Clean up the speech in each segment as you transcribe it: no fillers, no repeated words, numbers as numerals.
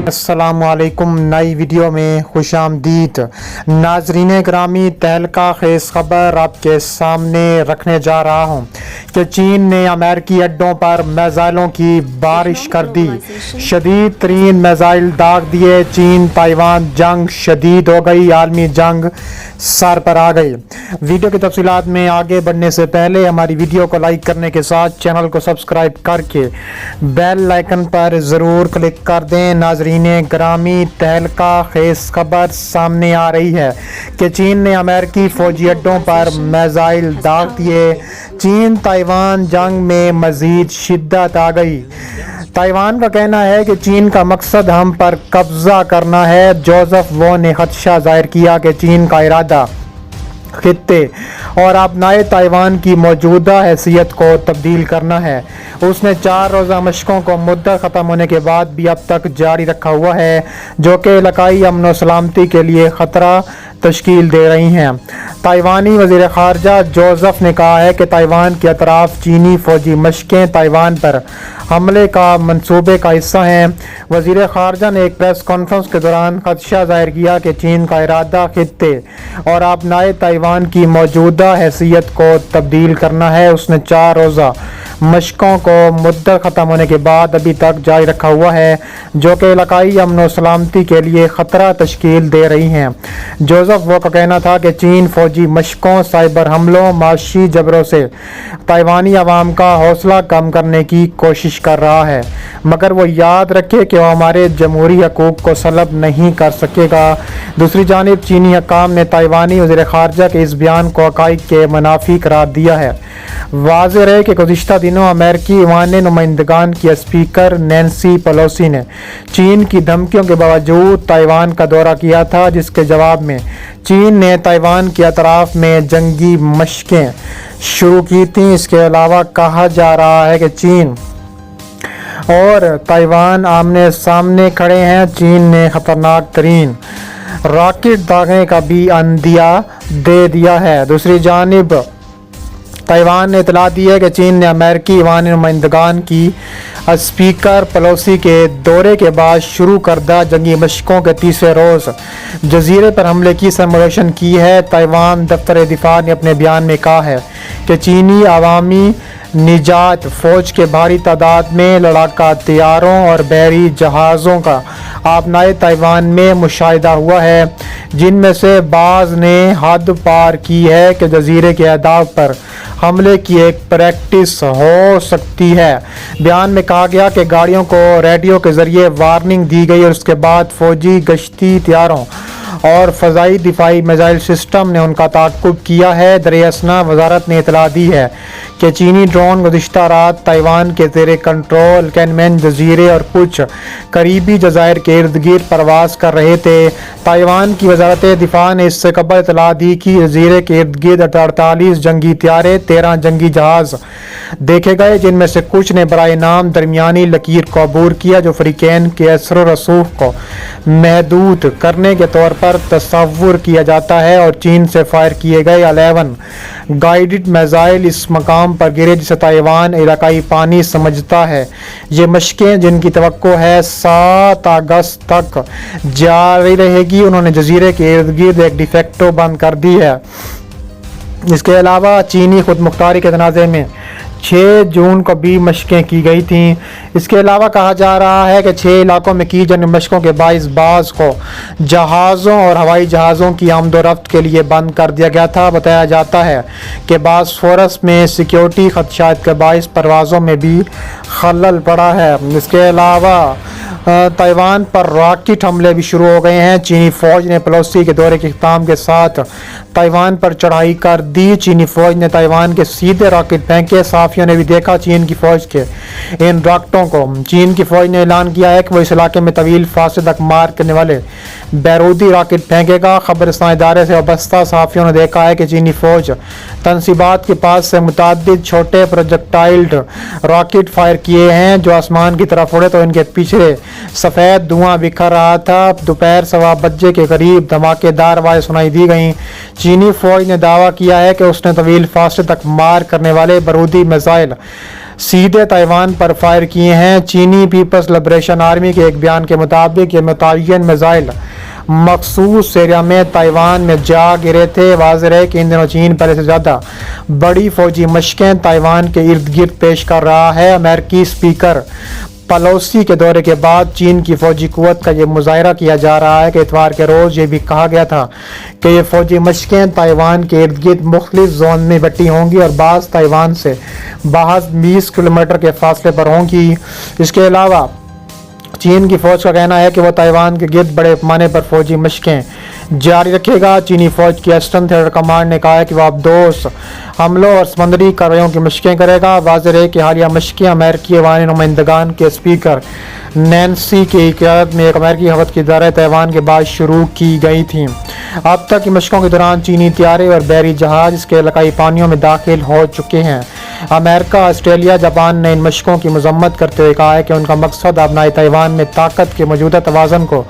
अस्सलाम वालेकुम। नई वीडियो में खुश आमदीद। नाजरीन ग्रामी, तहलका खेज खबर आपके सामने रखने जा रहा हूँ कि चीन ने अमेरिकी अड्डों पर मिसाइलों की बारिश कर दी। शदीद तरीन मिसाइल दाग दिए। चीन ताइवान जंग शदीद हो गई। आलमी जंग सर पर आ गई। वीडियो की तफसीलात में आगे बढ़ने से पहले हमारी वीडियो को लाइक करने के साथ चैनल को सब्सक्राइब करके बेल आइकन पर ज़रूर क्लिक कर दें। नाजरीन ग्रामी, तहलका खेज खबर सामने आ रही है कि चीन ने अमेरिकी फौजी अड्डों पर मिसाइल दाग दिए। चीन ताइवान जंग में मज़ीद शिद्दत आ गई। ताइवान का कहना है कि चीन का मकसद हम पर कब्जा करना है। जोसेफ वो ने खदशा जाहिर किया कि चीन का इरादा खित्ते और अपनाए ताइवान की मौजूदा हैसियत को तब्दील करना है। उसने 4 रोज़ा मशकों को मुद्दत ख़त्म होने के बाद भी अब तक जारी रखा हुआ है, जो कि इलाकाई अमन व सलामती के लिए ख़तरा तश्कील दे रही हैं। ताइवानी वज़ीर ख़ारजा जोसेफ ने कहा है कि ताइवान के अतराफ़ चीनी फ़ौजी मशकें ताइवान पर हमले का मंसूबे का हिस्सा हैं। वज़ीर ख़ारजा ने एक प्रेस कॉन्फ्रेंस के दौरान खदशा जाहिर किया कि चीन का इरादा खित्ते और अपनाए ताइवान की मौजूदा हैसियत को तब्दील करना है। उसने 4 रोज़ा मशकों को मुद्दत ख़त्म होने के बाद अभी तक जारी रखा हुआ है, जो कि इलाकाई अमन व सलामती के लिए ख़तरा तश्कील दे रही हैं। जोसेफ वो का कहना था कि चीन फ़ौजी मशकों, साइबर हमलों, माशी जबरों से ताइवानी अवाम का हौसला कम करने की कोशिश कर रहा है, मगर वो याद रखे कि वो हमारे जमहूरी हकूक़ को सलब नहीं कर सकेगा। दूसरी जानिब चीनी हकाम ने ताइवानी वज़ीर ख़ारजा के इस बयान को हक़ाइक़ के मुनाफी करार दिया है। वाज़ेह रहे कि गुज़िश्ता दिनों अमेरिकी ऐवान नुमाइंदगान की स्पीकर नैन्सी पेलोसी ने चीन की धमकियों के बावजूद ताइवान का दौरा किया था, जिसके जवाब में चीन ने ताइवान के अतराफ़ में जंगी मशकें शुरू की थीं। इसके अलावा कहा जा रहा है कि चीन और ताइवान आमने सामने खड़े हैं। चीन ने ख़तरनाक तरीन रॉकेट दागने का भी अंदिया दे दिया है। दूसरी जानिब ताइवान ने इतला दी है कि चीन ने अमेरिकी ऐवान नुमाइंदगान की स्पीकर पेलोसी के दौरे के बाद शुरू करदा जंगी मशकों के तीसरे रोज़ जजीरे पर हमले की समोलेशन की है। ताइवान दफ्तर दिफा ने अपने बयान में कहा है कि चीनी अवामी निजात फ़ौज के भारी तादाद में लड़ाका तैयारों और बहरी जहाज़ों का अपनाए ताइवान में मुशाहिदा हुआ है, जिनमें से बाज़ ने हद पार की है कि जजीरे के अहदाफ पर हमले की एक प्रैक्टिस हो सकती है। बयान में कहा गया कि गाड़ियों को रेडियो के ज़रिए वार्निंग दी गई और उसके बाद फ़ौजी गश्ती तैयारों और फ़ज़ाई दिफाई मिसाइल सिस्टम ने उनका ताक़ुब किया है। दरियासना वजारत ने इतला दी है कि चीनी ड्रोन गुज़िश्ता रात ताइवान के ज़ेरे कंट्रोल कैनमेन जजीरे और कुछ करीबी जज़ायर के इर्द गिर्द परवास कर रहे थे। ताइवान की वजारत दिफा ने इससे कबल इतला दी कि जजीरे के इर्द गिर्द 48 जंगी त्यारे, 13 जंगी जहाज़ देखे गए, जिनमें से कुछ ने बराए नाम दरमियानी लकीर को अबूर किया, जो फ़रीक़ैन के असर व रसूख को महदूद करने के तौर पर तस्वुर किया जाता है। और चीन से फायर किए गए 11 गाइडेड मिसाइल इस मकाम पर गिरे जिसे ताइवान इलाकाई पानी समझता है। ये मशकें, जिनकी तवक्को है 7 अगस्त तक जारी रहेगी, उन्होंने जजीरे के इर्द गिर्द एक डिफेक्टो बंद कर दी है। इसके अलावा चीनी खुद मुख्तारी के तनाज़े में 6 जून को भी मशकें की गई थीं। इसके अलावा कहा जा रहा है कि 6 इलाकों में की जाने मशकों के बाइस बाज़ को जहाज़ों और हवाई जहाज़ों की आमदोरफ्त के लिए बंद कर दिया गया था। बताया जाता है कि बासफोरस में सिक्योरिटी खदशात के बाइस परवाज़ों में भी खलल पड़ा है। इसके अलावा ताइवान पर रॉकेट हमले भी शुरू हो गए हैं। चीनी फ़ौज ने पेलोसी के दौरे के इख्तिताम के साथ ताइवान पर चढ़ाई कर दी। चीनी फ़ौज ने ताइवान के सीधे रॉकेट फेंके। सहाफ़ियों ने भी देखा चीन की फ़ौज के इन रॉकेटों को। चीन की फ़ौज ने ऐलान किया है कि वो इस इलाके में तवील फासले तक मार करने वाले बैरूदी रॉकेट फेंकेगा। खबरस्तान इदारे से वाबस्ता सहाफ़ियों ने देखा है कि चीनी फ़ौज तनसीबात के पास से मुतअद्दिद छोटे प्रोजेक्टाइल्ड रॉकेट फायर किए हैं, जो आसमान की तरफ उड़े तो इनके पीछे सफ़ेद धुआं बिखर रहा था। दोपहर 1:15 बजे के करीब धमाकेदार आवाज़ें सुनाई दी गईं। चीनी फौज ने दावा किया है कि उसने तवील फासले तक मार करने वाले बारूदी मिसाइल सीधे ताइवान पर फायर किए हैं। चीनी पीपल्स लिबरेशन आर्मी के एक बयान के मुताबिक ये मुतय्यन मिसाइल मखसूस एरिया में ताइवान में जा गिरे थे। वाज़ेह है कि इन दिनों चीन पहले से ज़्यादा बड़ी फौजी मशकें ताइवान के इर्द गिर्द पेश कर रहा है। अमेरिकी स्पीकर पेलोसी के दौरे के बाद चीन की फौजी कुव्वत का ये मुजाहरा किया जा रहा है कि इतवार के रोज़ ये भी कहा गया था कि ये फौजी मशकें ताइवान के इर्द गिर्द मुख्तलिफ जोन में बटी होंगी और बाज़ ताइवान से महज 20 किलोमीटर के फासले पर होंगी। इसके अलावा चीन की फ़ौज का कहना है कि वह ताइवान के गिर्द बड़े पैमाने पर फौजी मशकें जारी रखेगा। चीनी फ़ौज की ईस्टर्न थिएटर कमांड ने कहा है कि वह अब दोस्त हमलों और समंदरी कार्रवाइयों की मशकें करेगा। वाज़ेह है कि हालिया मशकें अमेरिकी अवामी नुमाइंदगान के स्पीकर नैन्सी की क़यादत में एक अमेरिकी हवत की दौरे ताइवान के बाद शुरू की गई थी। अब तक की मशकों के दौरान चीनी तैयारे और बहरी जहाज़ इसके इलाकाई पानियों में दाखिल हो चुके हैं। अमेरिका, ऑस्ट्रेलिया, जापान ने इन मशकों की मजम्मत करते हुए कहा है कि उनका मकसद अपनाए ताइवान में ताकत के मौजूदा तवाज़न को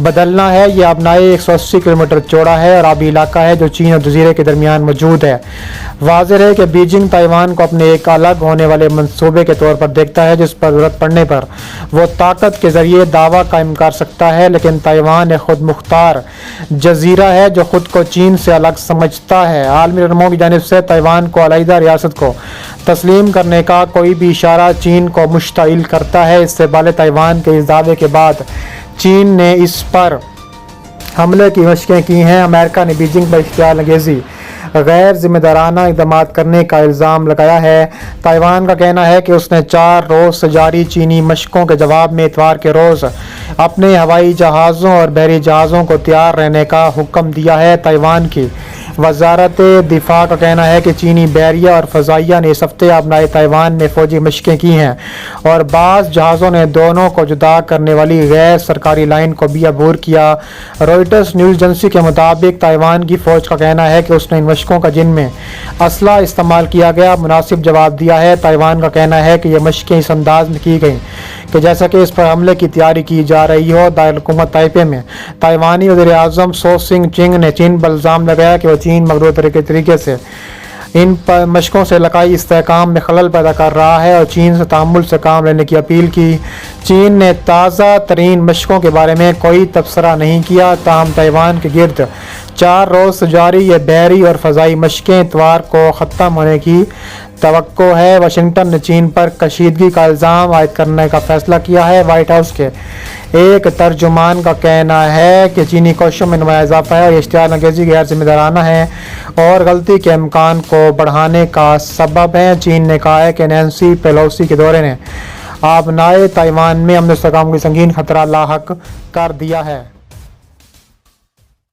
बदलना है। यह अपनाए 180 किलोमीटर चौड़ा है और आबी इलाका है जो चीन और जजीरे के दरमियान मौजूद है। वाज़ेह है कि बीजिंग ताइवान को अपने एक अलग होने वाले मंसूबे के तौर पर देखता है जिस पर ज़रूरत पड़ने पर वो ताकत के ज़रिए दावा कायम कर सकता है। लेकिन ताइवान एक खुद मुख्तार जजीरा है जो ख़ुद को चीन से अलग समझता है। आलमी रहनुमाओं की जानिब से ताइवान को अलहदा रियासत को तस्लीम करने का कोई भी इशारा चीन को मुश्ताइल करता है। इससे पहले ताइवान के इस दावे के बाद चीन ने इस पर हमले की मशकें की हैं। अमेरिका ने बीजिंग पर इख्तियार अंगेज़ी गैर जिम्मेदाराना इक़दाम करने का इल्ज़ाम लगाया है। ताइवान का कहना है कि उसने 4 रोज़ से जारी चीनी मशकों के जवाब में इतवार के रोज़ अपने हवाई जहाज़ों और बहरी जहाज़ों को तैयार रहने का हुक्म दिया है। ताइवान की वजारत दिफा का कहना है कि चीनी बहरिया और फ़ज़ाइया ने इस हफ्ते अपनाए ताइवान में फ़ौजी मशकें की हैं और बाज़ जहाज़ों ने दोनों को जुदा करने वाली गैर सरकारी लाइन को भी अबूर किया। रॉयटर्स न्यूज़ एजेंसी के मुताबिक ताइवान की फ़ौज का कहना है कि उसने इन मशकों का जिनमें असला इस्तेमाल किया गया मुनासिब जवाब दिया है। ताइवान का कहना है कि यह मशकें इस अंदाज में की गई कि जैसा कि इस पर हमले की तैयारी की जा रही हो। दारुल-हुकूमत ताइपे में ताइवानी वज़ीर-ए-आज़म सो सिंग चिंग ने चीन पर इल्ज़ाम लगाया कि वह चीन मगरूर तरीके से इन मशकों से इलाकाई इस्तेहकाम में खलल पैदा कर रहा है और चीन से तहम्मुल से काम लेने की अपील की। चीन ने ताज़ा तरीन मशकों के बारे में कोई तबसरा नहीं किया। ताहम ताइवान के गिर्द 4 रोज़ से जारी ये बहरी और फ़ज़ाई मशकें इतवार को ख़त्म होने की तवक्को है। वाशिंगटन ने चीन पर कशीदगी का इल्ज़ाम आयद करने का फैसला किया है। वाइट हाउस के एक तर्जुमान का कहना है कि चीनी कोशिशों में नुमाया इजाफा है और इश्तियार अंगेज़ी गैर जिम्मेदाराना है और गलती के इम्कान को बढ़ाने का सबब है। चीन ने कहा है कि नैन्सी पेलोसी के दौरे ने अपनाए ताइवान में अमन इस्तेहकाम की संगीन खतरा लाहक कर दिया है।